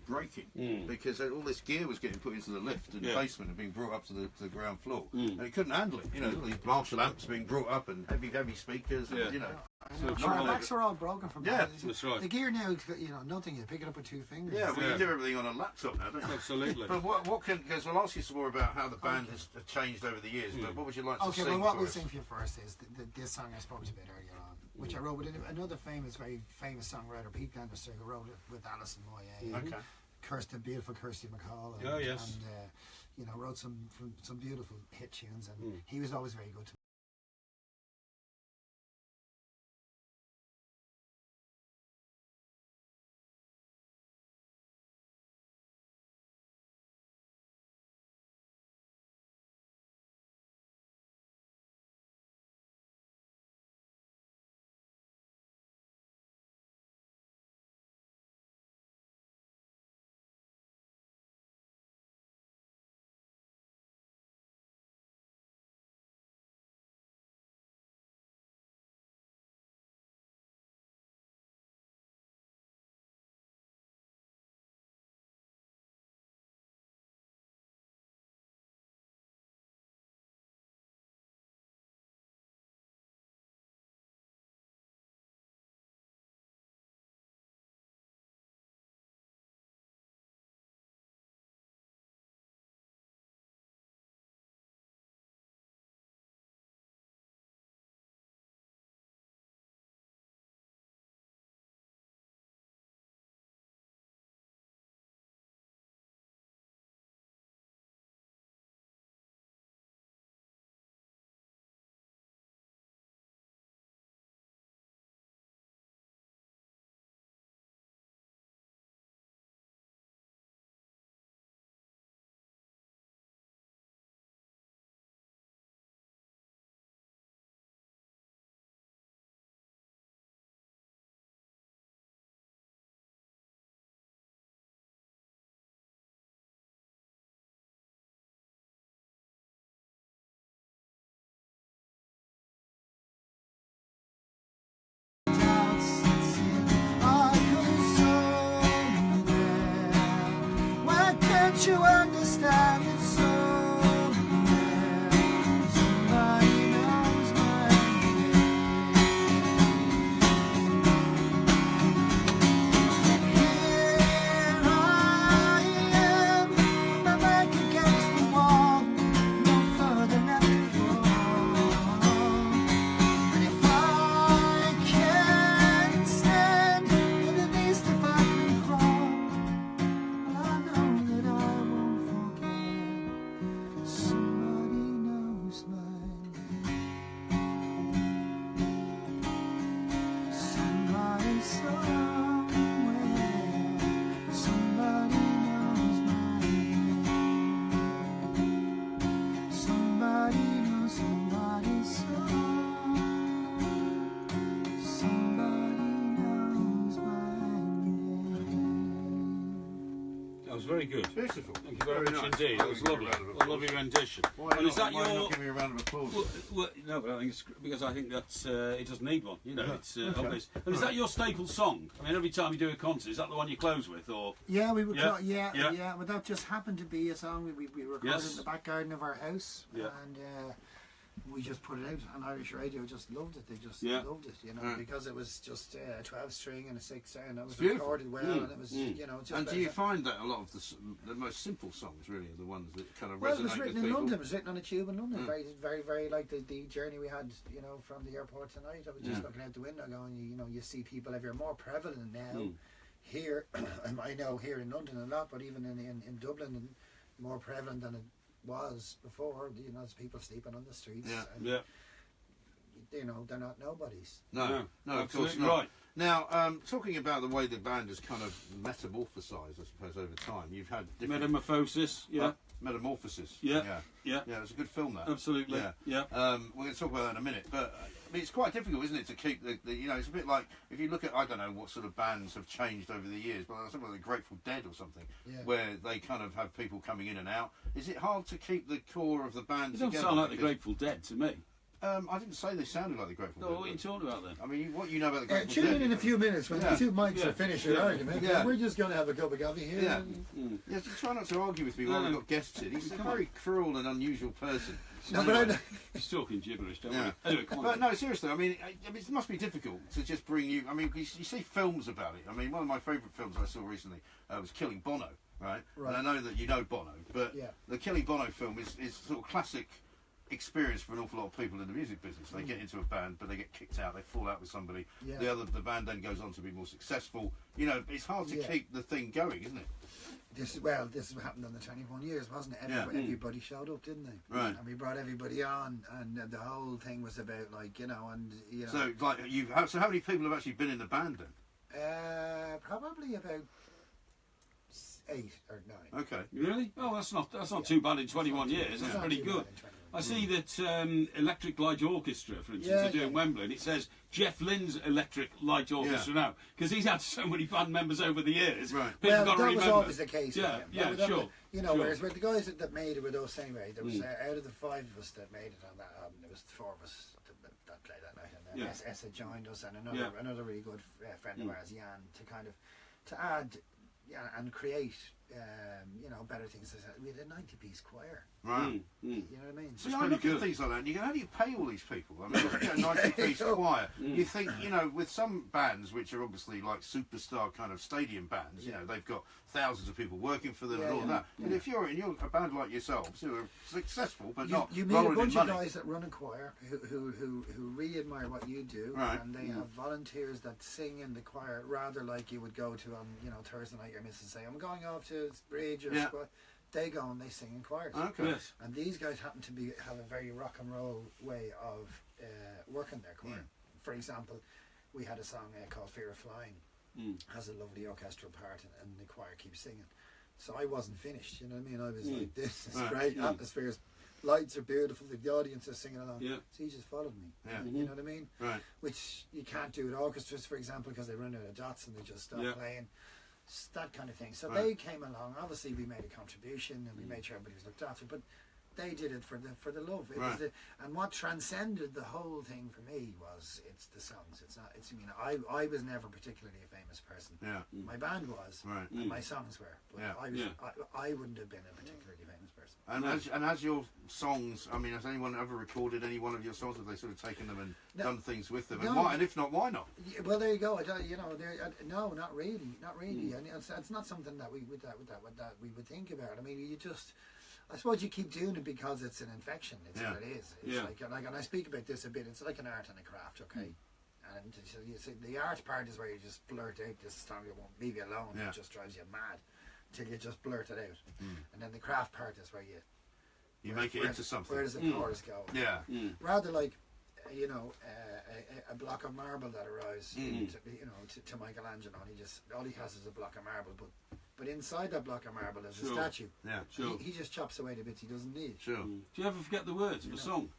breaking because all this gear was getting put into the lift in the basement and being brought up to the ground floor, and it couldn't handle it. You know, all these Marshall amps being brought up and heavy speakers, and you know. Our backs are all broken from that. That's right. The gear now, you know, nothing. You pick it up with 2 fingers. Yeah, well, you do everything on a laptop now, don't you? Absolutely. But what can? Because I'll ask you some more about how the band has changed over the years. But what would you like to sing? Okay, well, what for we'll us? sing for you first is this song I spoke to you about earlier on, which I wrote with another very famous songwriter, Pete Ganderster, who wrote it with Alison Moyet. Okay. The beautiful Kirsty MacColl. Oh, yes. And you know, wrote some beautiful hit tunes, and he was always very good to me. You understand it so well. Somebody knows my name. Here I am, my back against the wall, no further left to fall. And if I can't stand, then at least if I can crawl, well, I know that I won't forget. Somebody knows my name. Somebody somewhere. Somebody knows my name. Somebody knows somebody somebody knows my name. That was very good. Beautiful. Thank you very much nice. indeed. That was lovely. A lovely rendition. Why And is that why your? not give me a round of applause? Well, no, but I think it's because I think that it doesn't need one. You know, it's obvious. And is that your staple song? I mean, every time you do a concert, is that the one you close with, or? Yeah, we would. Yeah. Yeah. But that just happened to be a song we recorded in the back garden of our house, Yeah. and we just put it out on Irish radio. Just loved it. They just Yeah. loved it, you know, because it was just a 12-string and a 6, and it was beautiful. recorded well, and it was, you know. Just And do you find that a lot of the most simple songs really are the ones that kind of Well, resonate it was with written in people? London. It was written on a tube in London. Very, very, very like the journey we had, you know, from the airport tonight. I was just looking out the window, going, you know, you see people everywhere, more prevalent now. Here, I know here in London a lot, but even in Dublin, and more prevalent than it was before. You know, there's people sleeping on the streets. Yeah. And, Yeah. you know, they're not nobodies. No, of course absolutely not. right. Now, talking about the way the band has kind of metamorphosized, I suppose, over time, you've had different Metamorphosis. Yeah. Metamorphosis. Yeah. Yeah, it's a good film, that. Absolutely. Yeah. Yeah. We're going to talk about that in a minute, but I mean, it's quite difficult, isn't it, to keep the you know, it's a bit like if you look at, I don't know what sort of bands have changed over the years, but something like the Grateful Dead or something, where they kind of have people coming in and out. Is it hard to keep the core of the band It doesn't together? sound like the Because- Grateful Dead to me. I didn't say they sounded like the Grateful Dead. No, what are you talking about then? I mean, what you know about the Grateful Dead? Tune in a few minutes when the two mics are finished their argument. Yeah. We're just going to have a cup of coffee here. Yeah. Yeah, so try not to argue with me while we've got guests in. He's a very cruel and unusual person. No, Anyway. He's talking gibberish, don't Yeah. we? Anyway, come on. But no, seriously, I mean, it must be difficult to just bring you. I mean, you see films about it. I mean, one of my favourite films I saw recently was Killing Bono, right? And I know that you know Bono, but the Killing Bono film is sort of classic experience for an awful lot of people in the music business. They get into a band, but they get kicked out. They fall out with somebody. The band then goes on to be more successful. You know, it's hard to keep the thing going, isn't it? This happened in the 21 years, wasn't it? Everybody showed up, didn't they? Right. And we brought everybody on, and the whole thing was about So like so how many people have actually been in the band then? Probably about 8 or 9. Okay. Really? Oh, that's not too bad in 21 years. That's pretty good. I see that Electric Light Orchestra, for instance, are doing Wembley, and it says Jeff Lynne's Electric Light Orchestra now, because he's had so many band members over the years. Right. People Well, got to that was remember. always the case. Sure. You know, whereas with the guys that made it with us anyway, there was out of the 5 of us that made it on that album, there was 4 of us that played that night, and then Essa joined us, and another really good friend of ours, Jan, to add and create better things. We had a 90-piece choir. Right. You know what I mean? See, I look at things like that, and you go, how do you pay all these people? I mean, if you get a 90-piece choir, you think, with some bands which are obviously like superstar kind of stadium bands, they've got thousands of people working for them and all of that. But if you're a band like yourselves, who are successful but not you meet rolling a bunch in money. of guys that run a choir who really admire what you do, and they have volunteers that sing in the choir rather like you would go to on Thursday night. Your missus say, "I'm going off to Bridge or Squad." They go and they sing in choirs. Okay. Yes. And these guys happen to have a very rock and roll way of working their choir. For example, we had a song called "Fear of Flying." Has a lovely orchestral part, and the choir keeps singing. So I wasn't finished. You know what I mean? I was like, "This is great. Atmospheres, lights are beautiful. The audience is singing along." Yeah. So he just followed me. Yeah. You know what I mean? Right. Which you can't do with orchestras, for example, because they run out of dots and they just stop playing. That kind of thing. So they came along. Obviously, we made a contribution and we made sure everybody was looked after. But they did it for the love. It was and what transcended the whole thing for me was it's the songs. It's not. It's. I mean, I was never particularly a famous person. Yeah. My band was. Right. And my songs were. But I wouldn't have been a particularly famous person. And as your songs, I mean, has anyone ever recorded any one of your songs? Have they sort of taken them and done things with them? And why? And if not, why not? Yeah, well, there you go. No, not really, not really. And it's not something that we would think about. I mean, I suppose you keep doing it because it's an infection. It's what it is. It's like, and I speak about this a bit. It's like an art and a craft, okay? And so you see, the art part is where you just blurt out this song that won't leave you alone. It just drives you mad till you just blurt it out. And then the craft part is where you make it into something. Where does the chorus go? Yeah. Rather like, a block of marble that arrives, to Michelangelo, and all he has is a block of marble, but inside that block of marble is a statue. Yeah, sure. He just chops away the bits he doesn't need. Sure. Do you ever forget the words of a song?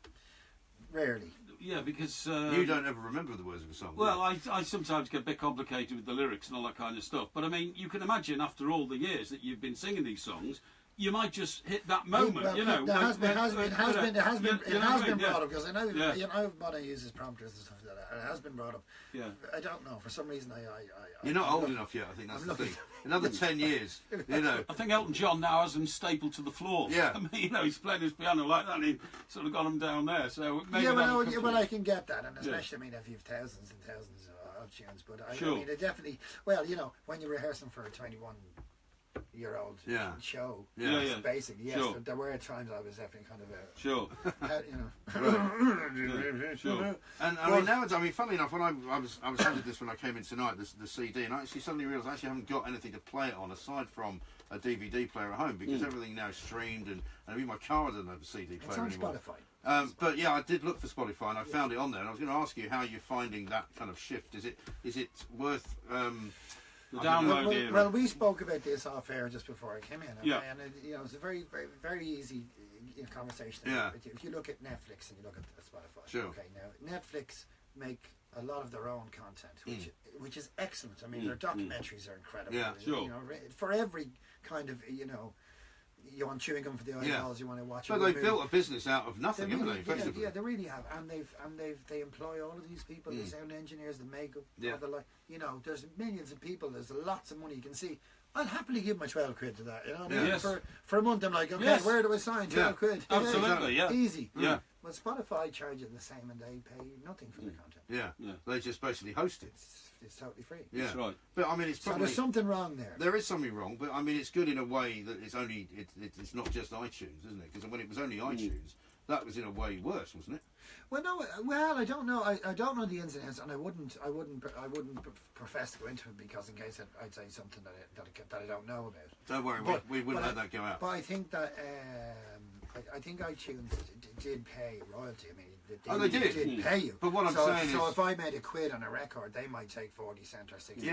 Rarely. Yeah, because you don't ever remember the words of a song. Well, I sometimes get a bit complicated with the lyrics and all that kind of stuff. But I mean, you can imagine after all the years that you've been singing these songs, you might just hit that moment. Well, it has been brought up, because I know Bono uses prompters and stuff like that, and it has been brought up. Yeah. I don't know, for some reason You're not old enough yet, I think that's the thing. Another 10 years, I think Elton John now has them stapled to the floor. Yeah. I mean, he's playing his piano like that, and he sort of got them down there. So maybe well, I can get that, and especially, I mean, if you've thousands and thousands of tunes, but I mean, it definitely, well, when you're rehearsing for a 21-year-old show, basically, yes, there were times I was definitely kind of sure. And I mean, nowadays, I mean, funnily enough, when I was handed this when I came in tonight, the CD, and I actually suddenly realised I actually haven't got anything to play it on aside from a DVD player at home, because everything now is streamed, and even my car doesn't have a CD player anymore. It's on Spotify. But yeah, I did look for Spotify and I found it on there, and I was going to ask you how you're finding that kind of shift. Is it worth the download era? Well, we spoke about this off air just before I came in, and it's a very, very, very easy conversation. Yeah. If you look at Netflix and you look at Spotify, sure. Okay, now Netflix make a lot of their own content, which is excellent. I mean, their documentaries are incredible. Yeah, sure. For every kind of you want chewing gum for the eyeballs. You want to watch. But they've built a business out of nothing, haven't they? Effectively. Yeah, they really have, and they employ all of these people, the sound engineers, the makeup, you know, there's millions of people. There's lots of money. You can see. I'd happily give my 12 quid to that. You know what I mean? Yes. For a month, I'm like, okay, where do I sign? 12 quid. Absolutely, yeah. Easy. Yeah. Well, Spotify charges the same, and they pay nothing for the content. Yeah. They just basically host it. It's totally free. Yeah. That's right. But I mean, it's probably so there's something wrong there. There is something wrong, but I mean, it's good in a way that it's only it's not just iTunes, isn't it? Because when it was only iTunes, that was in a way worse, wasn't it? Well, no. Well, I don't know. I don't know the ins and outs, and I wouldn't profess to go into it because in case I'd say something that I don't know about. Don't worry, we wouldn't let that go out. But I think that I think iTunes did pay royalty. I mean, they did. They did pay you. But what I'm saying is, so if I made a quid on a record, they might take 40 cents or 60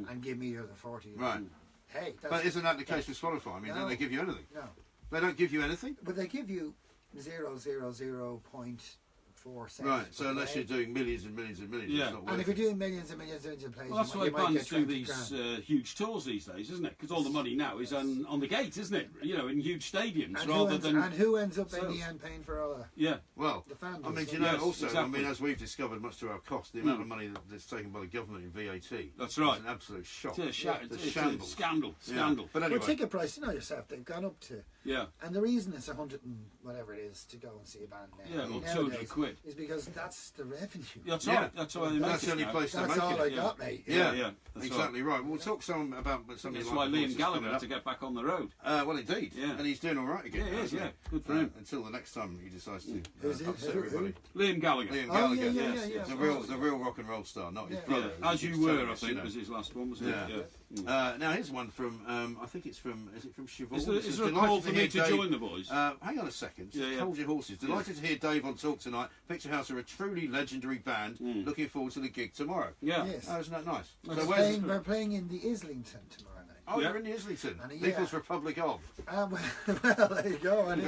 and give me the other 40. Right. Hey, but isn't that the case with Spotify? I mean, don't they give you anything? No. They don't give you anything? But they give you 0.004 cents. Right, so unless you're doing millions and millions and millions, it's not worth and if you're doing millions and millions of plays, well, that's why you might bands get do these huge tours these days, isn't it? Because all the money now is on the gate, isn't it? You know, in huge stadiums, and who ends up in the end paying for all that? Yeah. Well, the fans. I mean, do you know, also, exactly. I mean, as we've discovered, much to our cost, the amount of money that's taken by the government in VAT. That's right. Is an absolute shock. It's a scandal. Yeah. But anyway. Well, ticket price, you know yourself, they've gone up to. Yeah. And the reason it's 100 and whatever it is to go and see a band now, or 200 quid, is because that's the revenue. That's right. That's why they make That's the only place they make it. That's all I got, mate. Yeah. Exactly right. We'll talk some about something. That's why Liam Gallagher had to get back on the road. Well, indeed. Yeah. And he's doing all right again. Yeah, he is. Yeah. Good for him. Until the next time he decides to Who's upset everybody. Liam Gallagher. Liam Gallagher. Yeah. The real rock and roll star, not his brother. As You Were, I think, was his last one, wasn't it? Yeah. Now here's one from. I think it's from. Is it from Chevron? Is there a call for me to join the boys? Hang on a second. Hold your horses. Delighted to hear Dave on Talk tonight. Picture House are a truly legendary band. Looking forward to the gig tomorw. Yeah. Yes. Oh, isn't that nice? So we're playing in the Islington tomorrow night. Oh, you're in the Islington. People's Republic of. Well, there you go. And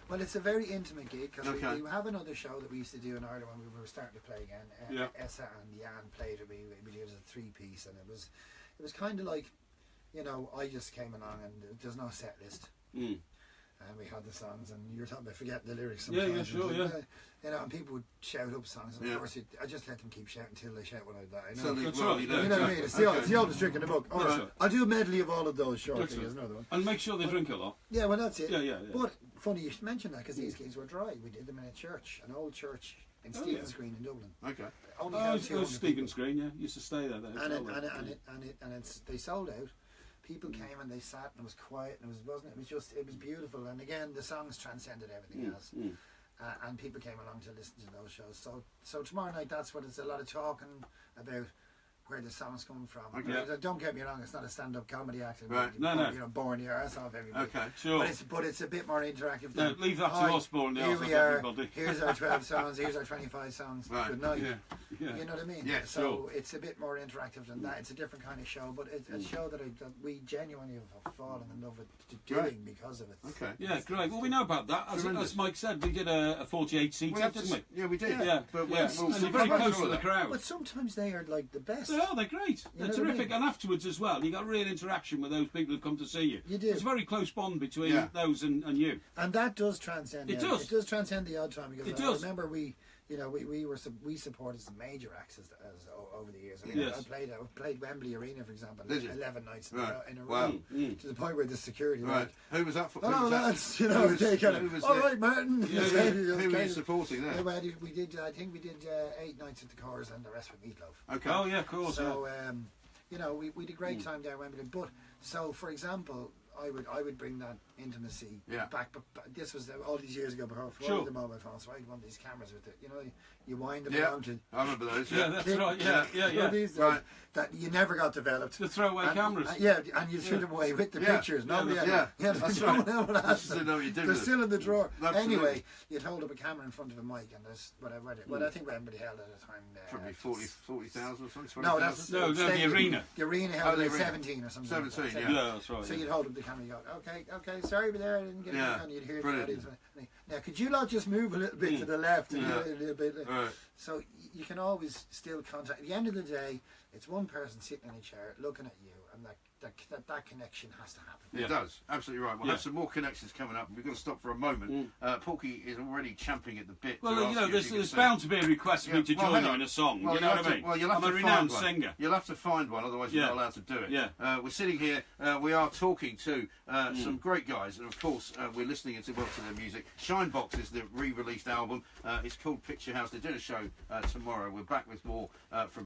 well, it's a very intimate gig because we have another show that we used to do in Ireland when we were starting to play again. Essa and Jan played it. We did a 3-piece, and it was kind of like, you know, I just came along and there's no set list. And we had the songs, and you were talking about forgetting the lyrics sometimes. Yeah, sure, yeah. You know, and people would shout up songs, and of course, I just let them keep shouting until they shout when I die. So that's right. You know what I mean? It's the oldest trick in the book. All right, I'll do a medley of all of those shortly. There's another one. And make sure they drink a lot. Yeah, well, that's it. Yeah. But funny you should mention that because these gigs were dry. We did them in a church, an old church in Stephen's Green in Dublin. Okay. Only had 200 Stephen's Green, yeah. Used to stay there. And they sold out. People came and they sat and it was quiet and it was beautiful, and again the songs transcended everything else. And people came along to listen to those shows. So tomorrow night, that's what it's a lot of talking about, where the songs come from. Okay. Don't get me wrong, it's not a stand-up comedy act. Right. No. You know, boring your arse off everybody. Okay. Sure. But it's a bit more interactive. Than, leave that to us, boring the arse off everybody. Here's our 12 songs. Here's our 25 songs. Right. Good night. Yeah. You know what I mean? Yeah. So it's a bit more interactive than that. It's a different kind of show, but it's a show that we genuinely have fallen in love with doing because of it. Okay. Yeah, great. Well, we know about that. As Mike said, we did a 48-seater, didn't we? Yeah, we did. Yeah. But and you're very close to the crowd. But sometimes they are like the best. They're great. They're terrific. And afterwards as well, you got real interaction with those people who come to see you. You do. It's a very close bond between those and you. And that does transcend. It does. It does transcend the odd time because it does. I remember we supported some major acts as over the years. I mean, I played Wembley Arena, for example, 11 nights in a row, to the point where the security who was that for? Hello lads, you know, they kind of, all right, Martin. Who were you supporting there? We did. I think we did 8 nights at the Cores and the rest with Meatloaf. Okay. Oh yeah, of course. So you know, we did a great time there at Wembley. But so, for example, I would bring that intimacy back. But this was all these years ago before the mobile phones. So I had one of these cameras with it. You know, you wind them around to. I remember those. Yeah, that's right. Yeah. These, right. That you never got developed. The throwaway cameras. And you threw them away with the pictures. Nobody that's right. They're still in the drawer. Anyway, you'd hold up a camera in front of a mic, and there's whatever. I think Wembley held at the time. Probably 40,000 or something. No, that's the arena. The arena held like 17 or something. 17, yeah, that's right. So you'd hold up the camera, and you go, okay, sorry, but there I didn't get it, and you'd hear the audience. Now, could you not just move a little bit to the left and a little bit? Right. So you can always still contact. At the end of the day, it's one person sitting in a chair looking at you, and that connection has to happen. It does, absolutely right. We'll have some more connections coming up. We've got to stop for a moment. Porky is already champing at the bit. Well, there's bound to be a request for me to join you in a song. Well, you know what I mean? Well, you'll have I'm to a find renowned one. singer. You'll have to find one, otherwise you're not allowed to do it. Yeah. We're sitting here. We are talking to some great guys, and of course we're listening to their music. Shinebox is the re-released album. It's called Picture House. They're doing a show tomorrow. We're back with more from.